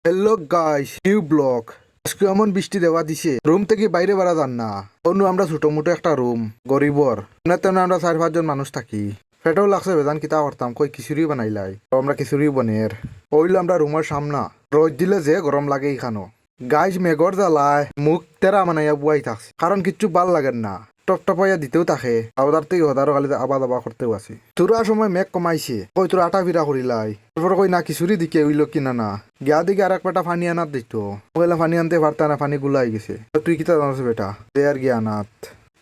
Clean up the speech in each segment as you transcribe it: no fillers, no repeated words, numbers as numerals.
Hello guys, new blog. আজকে এমন বৃষ্টি দেওয়া দিছে, রুম থেকে বাইরে বেড়া যান না। অন্য আমরা ছোট মোটো একটা রুম, গরিবর না তেমন আমরা 4-5 জন মানুষ থাকি। পেটেও লাগছে বেজান কিতা করতাম, কই খিচুড়ি বানাইলাই, তো আমরা খিচুড়ি বনের ওইল আমরা রুমের সামনা। রোদ দিলে যে গরম লাগে এখানো। গাইস মেঘর জ্বালায় মুখ তেরা মানাইয়া বুয়াই থাকছে, কারণ কিচ্ছু ভাল লাগে না। টপ টপাইয়া দিতেও থাকে, আবার থেকে হদারও খালি আবা দাবা করতেও আছে। তোরা সময় মেঘ কমাইছে, কই তোরা আটা ভিড়া করিলাই, তারপর কই না খিচুড়ি দিকে হইল কিনা না। গিয়া দিকে আর এক বেটা পানি আনাত দিত, ওইলা পানি আনতে পারতা না, পানি গুলাই গেছে। তুই কিতা জানাস বেটা, দে আর গিয়া আনাত।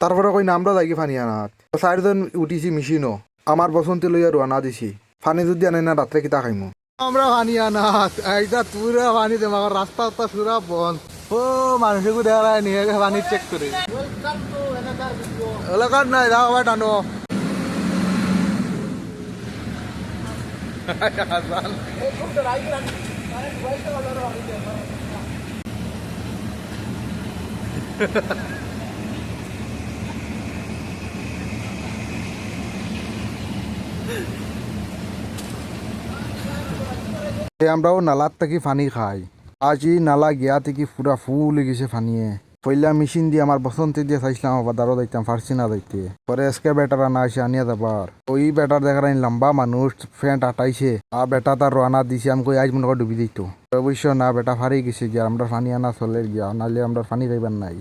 তারপরে কই না আমরা যাই পানি আনাত। 4 জন উঠিছি মেশিনও, আমার বসন্তে লইয়া রোয়ানা দিছি। পানি যদি আনে না রাত্রে কিতা খাইমু। আমরা পানি আনাত এইটা তুরা পানি দেম, আমার রাস্তা সুরা বন্ধ। ও মানুষকে দেখা নিয়ে পানি চেক করে এলাকার নাই যাও আবার টানো। আমরাও নালার থেকে পানি খাই। আজি নালা গিয়া থেকে পুরা ফুল গেছে পানিয়ে। পয়লা মেশিন দিয়ে আমার বসন্তে দিয়ে চাইছিলাম আবার দাঁড়ো যাইতাম, পারছি না যাইতে। পরে এসকে বেটার আনা আসে আনিয়া যাবার, ওই বেটার দেখার লম্বা মানুষ ফ্যান্ট আটাইছে, আর বেটা তার রানা দিছে। আমি কই আজ মনে করে ডুবি দিত, অবশ্য না বেটা ফারি গেছে গিয়া। আমরা পানি আনা চলে গিয়া, নাহলে আমরা পানি খাইবার নাই।